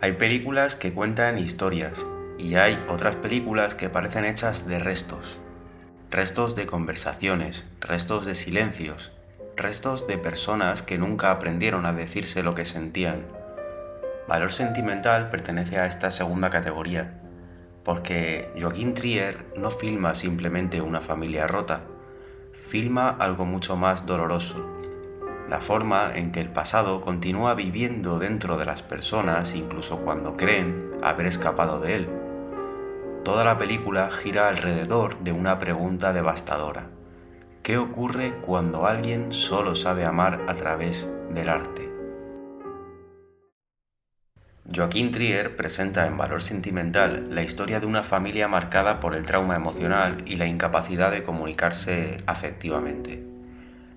Hay películas que cuentan historias y hay otras películas que parecen hechas de restos. Restos de conversaciones, restos de silencios, restos de personas que nunca aprendieron a decirse lo que sentían. Valor Sentimental pertenece a esta segunda categoría, porque Joachim Trier no filma simplemente una familia rota, filma algo mucho más doloroso. La forma en que el pasado continúa viviendo dentro de las personas incluso cuando creen haber escapado de él. Toda la película gira alrededor de una pregunta devastadora. ¿Qué ocurre cuando alguien solo sabe amar a través del arte? Joachim Trier presenta en Valor Sentimental la historia de una familia marcada por el trauma emocional y la incapacidad de comunicarse afectivamente.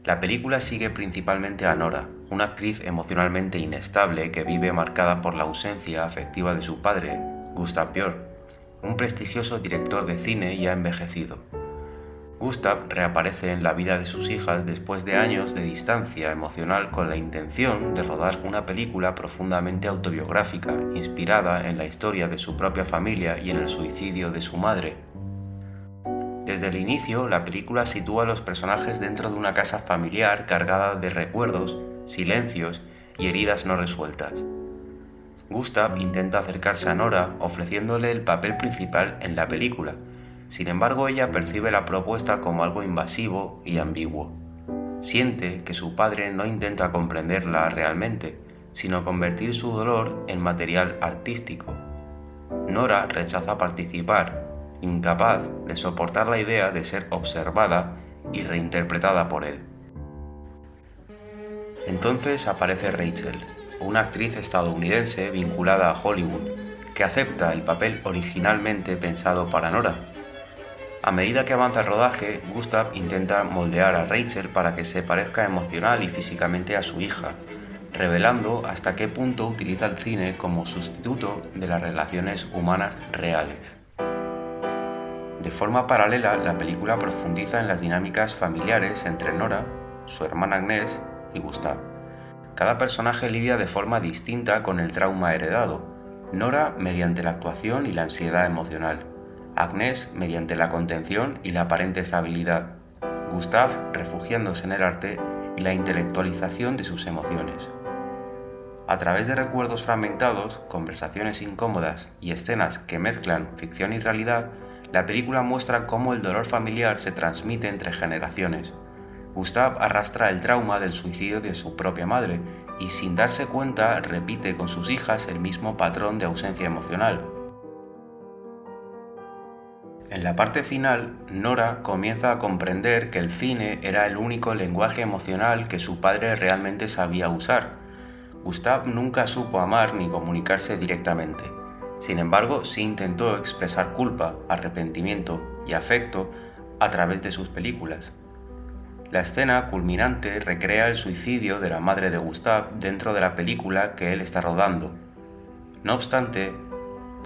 La película sigue principalmente a Nora, una actriz emocionalmente inestable que vive marcada por la ausencia afectiva de su padre, Gustav Björk, un prestigioso director de cine ya envejecido. Gustav reaparece en la vida de sus hijas después de años de distancia emocional con la intención de rodar una película profundamente autobiográfica, inspirada en la historia de su propia familia y en el suicidio de su madre. Desde el inicio, la película sitúa a los personajes dentro de una casa familiar cargada de recuerdos, silencios y heridas no resueltas. Gustav intenta acercarse a Nora ofreciéndole el papel principal en la película. Sin embargo, ella percibe la propuesta como algo invasivo y ambiguo. Siente que su padre no intenta comprenderla realmente, sino convertir su dolor en material artístico. Nora rechaza participar, incapaz de soportar la idea de ser observada y reinterpretada por él. Entonces aparece Rachel, una actriz estadounidense vinculada a Hollywood, que acepta el papel originalmente pensado para Nora. A medida que avanza el rodaje, Gustav intenta moldear a Rachel para que se parezca emocional y físicamente a su hija, revelando hasta qué punto utiliza el cine como sustituto de las relaciones humanas reales. De forma paralela, la película profundiza en las dinámicas familiares entre Nora, su hermana Agnès y Gustav. Cada personaje lidia de forma distinta con el trauma heredado. Nora mediante la actuación y la ansiedad emocional. Agnès mediante la contención y la aparente estabilidad. Gustav refugiándose en el arte y la intelectualización de sus emociones. A través de recuerdos fragmentados, conversaciones incómodas y escenas que mezclan ficción y realidad, la película muestra cómo el dolor familiar se transmite entre generaciones. Gustav arrastra el trauma del suicidio de su propia madre y sin darse cuenta repite con sus hijas el mismo patrón de ausencia emocional. En la parte final, Nora comienza a comprender que el cine era el único lenguaje emocional que su padre realmente sabía usar. Gustav nunca supo amar ni comunicarse directamente. Sin embargo, sí intentó expresar culpa, arrepentimiento y afecto a través de sus películas. La escena culminante recrea el suicidio de la madre de Gustav dentro de la película que él está rodando. No obstante,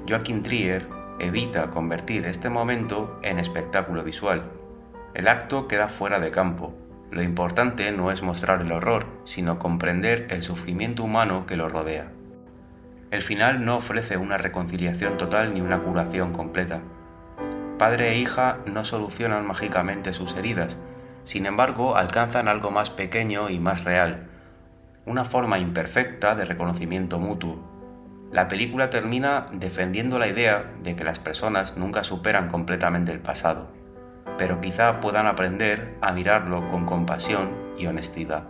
Joachim Trier evita convertir este momento en espectáculo visual. El acto queda fuera de campo. Lo importante no es mostrar el horror, sino comprender el sufrimiento humano que lo rodea. El final no ofrece una reconciliación total ni una curación completa. Padre e hija no solucionan mágicamente sus heridas, sin embargo alcanzan algo más pequeño y más real, una forma imperfecta de reconocimiento mutuo. La película termina defendiendo la idea de que las personas nunca superan completamente el pasado, pero quizá puedan aprender a mirarlo con compasión y honestidad.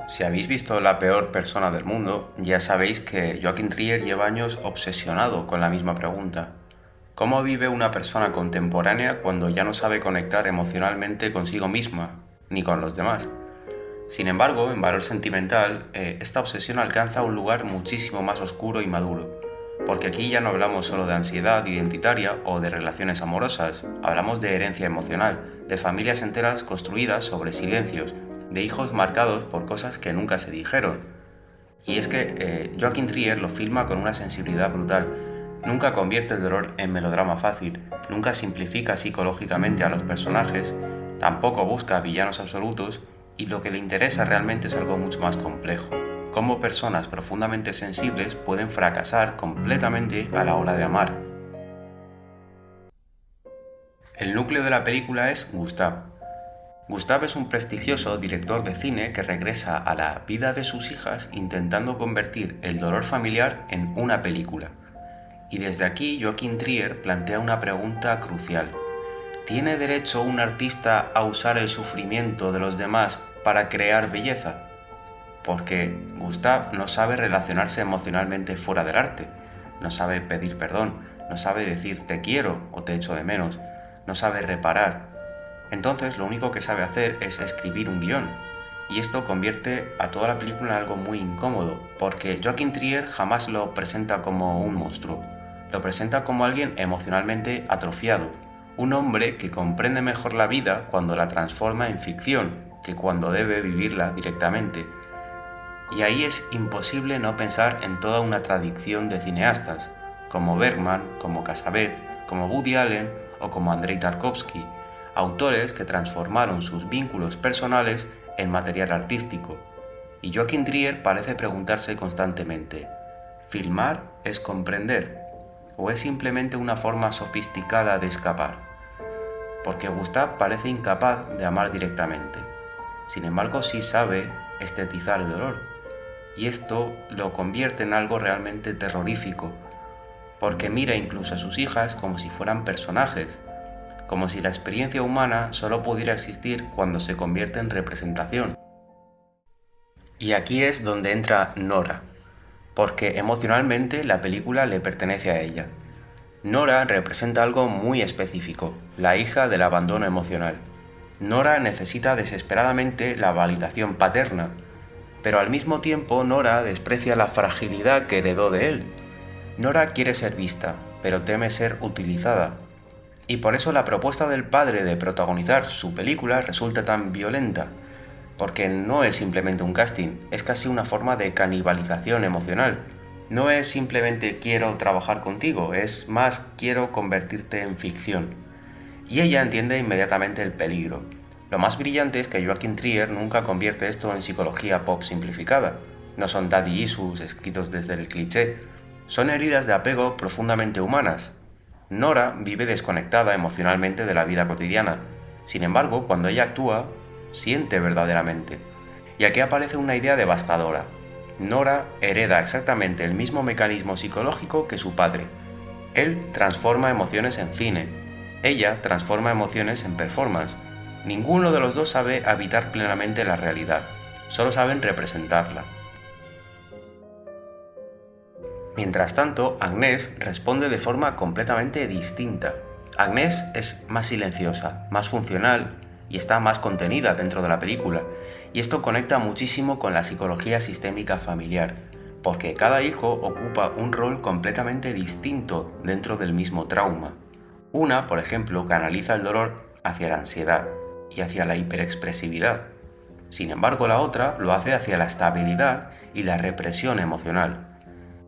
Si habéis visto La peor persona del mundo, ya sabéis que Joachim Trier lleva años obsesionado con la misma pregunta. ¿Cómo vive una persona contemporánea cuando ya no sabe conectar emocionalmente consigo misma, ni con los demás? Sin embargo, en Valor Sentimental, esta obsesión alcanza un lugar muchísimo más oscuro y maduro, porque aquí ya no hablamos solo de ansiedad identitaria o de relaciones amorosas, hablamos de herencia emocional, de familias enteras construidas sobre silencios, de hijos marcados por cosas que nunca se dijeron. Y es que Joachim Trier lo filma con una sensibilidad brutal. Nunca convierte el dolor en melodrama fácil, nunca simplifica psicológicamente a los personajes, tampoco busca villanos absolutos y lo que le interesa realmente es algo mucho más complejo. cómo personas profundamente sensibles pueden fracasar completamente a la hora de amar. El núcleo de la película es Gustave. Gustave es un prestigioso director de cine que regresa a la vida de sus hijas intentando convertir el dolor familiar en una película. Y desde aquí Joachim Trier plantea una pregunta crucial. ¿Tiene derecho un artista a usar el sufrimiento de los demás para crear belleza? Porque Gustave no sabe relacionarse emocionalmente fuera del arte, no sabe pedir perdón, no sabe decir te quiero o te echo de menos, no sabe reparar. Entonces lo único que sabe hacer es escribir un guión, y esto convierte a toda la película en algo muy incómodo, porque Joachim Trier jamás lo presenta como un monstruo, lo presenta como alguien emocionalmente atrofiado, un hombre que comprende mejor la vida cuando la transforma en ficción que cuando debe vivirla directamente. Y ahí es imposible no pensar en toda una tradición de cineastas, como Bergman, como Cassavetes, como Woody Allen o como Andrei Tarkovsky, autores que transformaron sus vínculos personales en material artístico. Y Joachim Trier parece preguntarse constantemente, ¿filmar es comprender? ¿O es simplemente una forma sofisticada de escapar? Porque Gustave parece incapaz de amar directamente. Sin embargo, sí sabe estetizar el dolor. Y esto lo convierte en algo realmente terrorífico, porque mira incluso a sus hijas como si fueran personajes, como si la experiencia humana solo pudiera existir cuando se convierte en representación. Y aquí es donde entra Nora, porque emocionalmente la película le pertenece a ella. Nora representa algo muy específico, la hija del abandono emocional. Nora necesita desesperadamente la validación paterna, pero al mismo tiempo Nora desprecia la fragilidad que heredó de él. Nora quiere ser vista, pero teme ser utilizada. Y por eso la propuesta del padre de protagonizar su película resulta tan violenta, porque no es simplemente un casting, es casi una forma de canibalización emocional. No es simplemente quiero trabajar contigo, es más quiero convertirte en ficción. Y ella entiende inmediatamente el peligro. Lo más brillante es que Joachim Trier nunca convierte esto en psicología pop simplificada. No son daddy issues escritos desde el cliché. Son heridas de apego profundamente humanas. Nora vive desconectada emocionalmente de la vida cotidiana. Sin embargo, cuando ella actúa, siente verdaderamente. Y aquí aparece una idea devastadora. Nora hereda exactamente el mismo mecanismo psicológico que su padre. Él transforma emociones en cine. Ella transforma emociones en performance. Ninguno de los dos sabe habitar plenamente la realidad, solo saben representarla. Mientras tanto, Agnès responde de forma completamente distinta. Agnès es más silenciosa, más funcional y está más contenida dentro de la película, y esto conecta muchísimo con la psicología sistémica familiar, porque cada hijo ocupa un rol completamente distinto dentro del mismo trauma. Una, por ejemplo, canaliza el dolor hacia la ansiedad y hacia la hiperexpresividad. Sin embargo, la otra lo hace hacia la estabilidad y la represión emocional.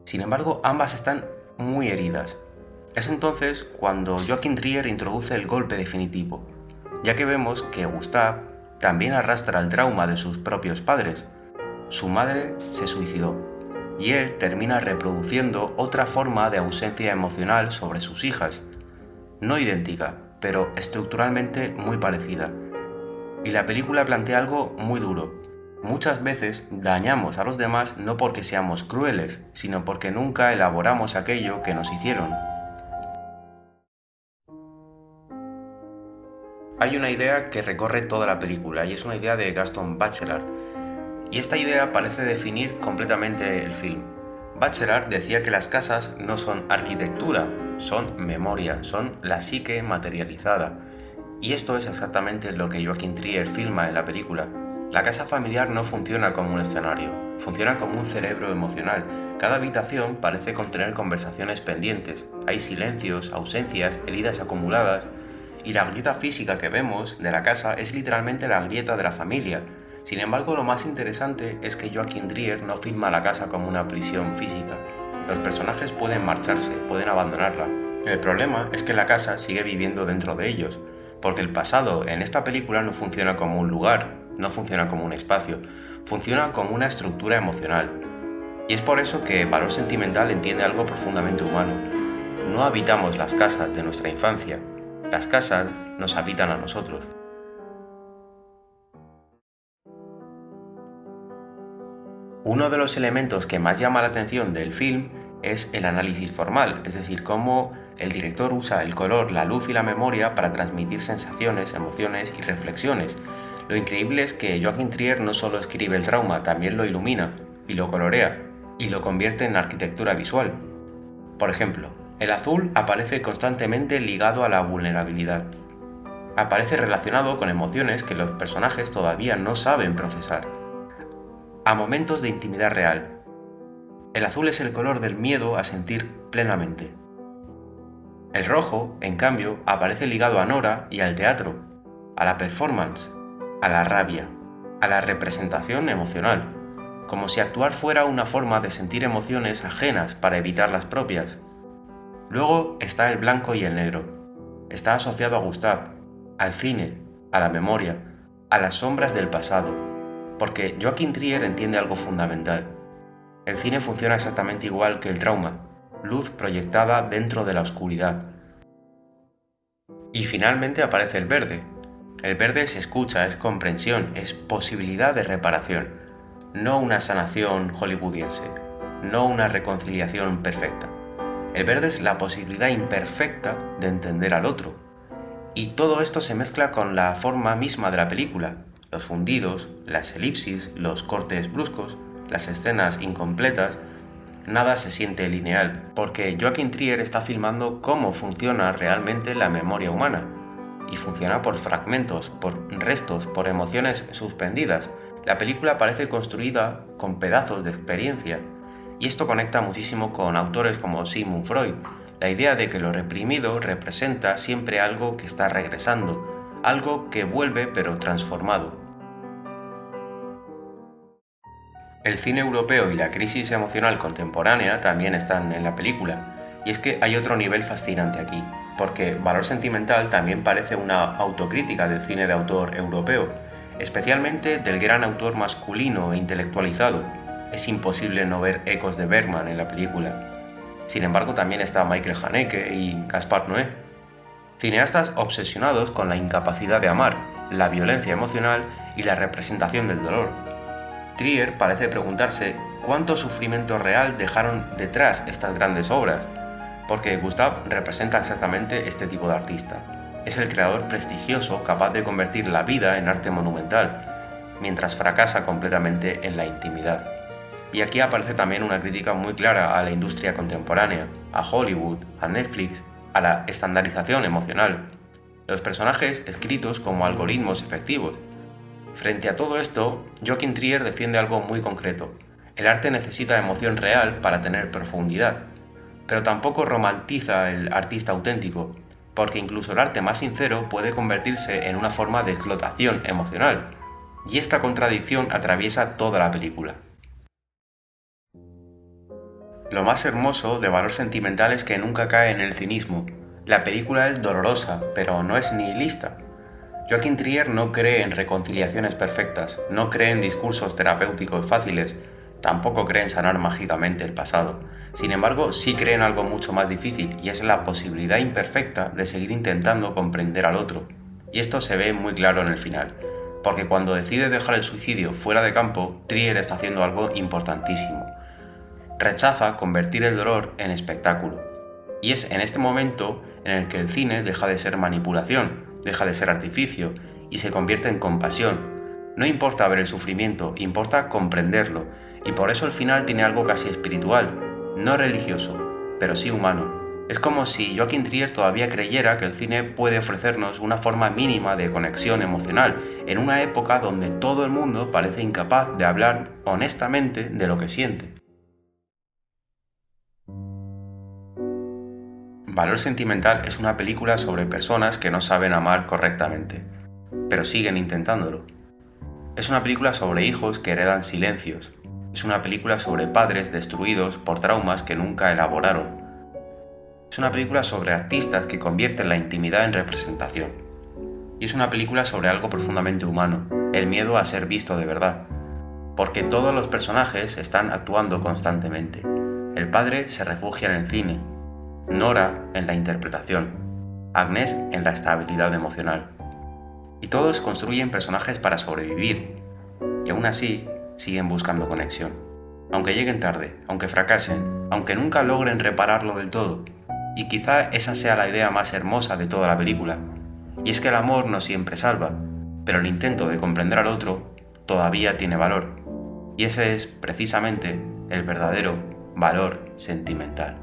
Sin embargo, ambas están muy heridas. Es entonces cuando Joachim Trier introduce el golpe definitivo, ya que vemos que Gustave también arrastra el trauma de sus propios padres. Su madre se suicidó, y él termina reproduciendo otra forma de ausencia emocional sobre sus hijas, no idéntica, pero estructuralmente muy parecida. Y la película plantea algo muy duro. Muchas veces dañamos a los demás no porque seamos crueles, sino porque nunca elaboramos aquello que nos hicieron. Hay una idea que recorre toda la película y es una idea de Gaston Bachelard. Y esta idea parece definir completamente el film. Bachelard decía que las casas no son arquitectura, son memoria, son la psique materializada. Y esto es exactamente lo que Joachim Trier filma en la película. La casa familiar no funciona como un escenario, funciona como un cerebro emocional. Cada habitación parece contener conversaciones pendientes, hay silencios, ausencias, heridas acumuladas, y la grieta física que vemos de la casa es literalmente la grieta de la familia. Sin embargo, lo más interesante es que Joachim Trier no filma la casa como una prisión física. Los personajes pueden marcharse, pueden abandonarla. El problema es que la casa sigue viviendo dentro de ellos, porque el pasado en esta película no funciona como un lugar, no funciona como un espacio, funciona como una estructura emocional. Y es por eso que Valor Sentimental entiende algo profundamente humano. No habitamos las casas de nuestra infancia, las casas nos habitan a nosotros. Uno de los elementos que más llama la atención del film es el análisis formal, es decir, cómo el director usa el color, la luz y la memoria para transmitir sensaciones, emociones y reflexiones. Lo increíble es que Joachim Trier no solo escribe el trauma, también lo ilumina y lo colorea y lo convierte en arquitectura visual. Por ejemplo, el azul aparece constantemente ligado a la vulnerabilidad. Aparece relacionado con emociones que los personajes todavía no saben procesar. A momentos de intimidad real. El azul es el color del miedo a sentir plenamente. El rojo, en cambio, aparece ligado a Nora y al teatro, a la performance, a la rabia, a la representación emocional, como si actuar fuera una forma de sentir emociones ajenas para evitar las propias. Luego está el blanco y el negro. Está asociado a Gustave, al cine, a la memoria, a las sombras del pasado. Porque Joachim Trier entiende algo fundamental. El cine funciona exactamente igual que el trauma, luz proyectada dentro de la oscuridad. Y finalmente aparece el verde. El verde es escucha, es comprensión, es posibilidad de reparación, no una sanación hollywoodiense, no una reconciliación perfecta. El verde es la posibilidad imperfecta de entender al otro. Y todo esto se mezcla con la forma misma de la película. Los fundidos, las elipsis, los cortes bruscos, las escenas incompletas, nada se siente lineal, porque Joachim Trier está filmando cómo funciona realmente la memoria humana, y funciona por fragmentos, por restos, por emociones suspendidas. La película parece construida con pedazos de experiencia, y esto conecta muchísimo con autores como Sigmund Freud, la idea de que lo reprimido representa siempre algo que está regresando, algo que vuelve pero transformado. El cine europeo y la crisis emocional contemporánea también están en la película, y es que hay otro nivel fascinante aquí, porque Valor Sentimental también parece una autocrítica del cine de autor europeo, especialmente del gran autor masculino e intelectualizado. Es imposible no ver ecos de Bergman en la película. Sin embargo, también está Michael Haneke y Gaspar Noé, cineastas obsesionados con la incapacidad de amar, la violencia emocional y la representación del dolor. Trier parece preguntarse cuánto sufrimiento real dejaron detrás estas grandes obras, porque Gustave representa exactamente este tipo de artista. Es el creador prestigioso capaz de convertir la vida en arte monumental, mientras fracasa completamente en la intimidad. Y aquí aparece también una crítica muy clara a la industria contemporánea, a Hollywood, a Netflix, a la estandarización emocional. Los personajes escritos como algoritmos efectivos. Frente a todo esto, Joachim Trier defiende algo muy concreto. El arte necesita emoción real para tener profundidad, pero tampoco romantiza el artista auténtico, porque incluso el arte más sincero puede convertirse en una forma de explotación emocional, y esta contradicción atraviesa toda la película. Lo más hermoso de Valor Sentimental es que nunca cae en el cinismo. La película es dolorosa, pero no es nihilista. Joachim Trier no cree en reconciliaciones perfectas, no cree en discursos terapéuticos fáciles, tampoco cree en sanar mágicamente el pasado. Sin embargo, sí cree en algo mucho más difícil, y es la posibilidad imperfecta de seguir intentando comprender al otro. Y esto se ve muy claro en el final, porque cuando decide dejar el suicidio fuera de campo, Trier está haciendo algo importantísimo. Rechaza convertir el dolor en espectáculo. Y es en este momento en el que el cine deja de ser manipulación, deja de ser artificio y se convierte en compasión. No importa ver el sufrimiento, importa comprenderlo, y por eso el final tiene algo casi espiritual, no religioso, pero sí humano. Es como si Joachim Trier todavía creyera que el cine puede ofrecernos una forma mínima de conexión emocional, en una época donde todo el mundo parece incapaz de hablar honestamente de lo que siente. Valor Sentimental es una película sobre personas que no saben amar correctamente, pero siguen intentándolo. Es una película sobre hijos que heredan silencios. Es una película sobre padres destruidos por traumas que nunca elaboraron. Es una película sobre artistas que convierten la intimidad en representación. Y es una película sobre algo profundamente humano, el miedo a ser visto de verdad. porque todos los personajes están actuando constantemente. El padre se refugia en el cine, Nora en la interpretación, Agnes en la estabilidad emocional. Y todos construyen personajes para sobrevivir, y aún así siguen buscando conexión. Aunque lleguen tarde, aunque fracasen, aunque nunca logren repararlo del todo. Y quizá esa sea la idea más hermosa de toda la película. Y es que el amor no siempre salva, pero el intento de comprender al otro todavía tiene valor. Y ese es, precisamente, el verdadero valor sentimental.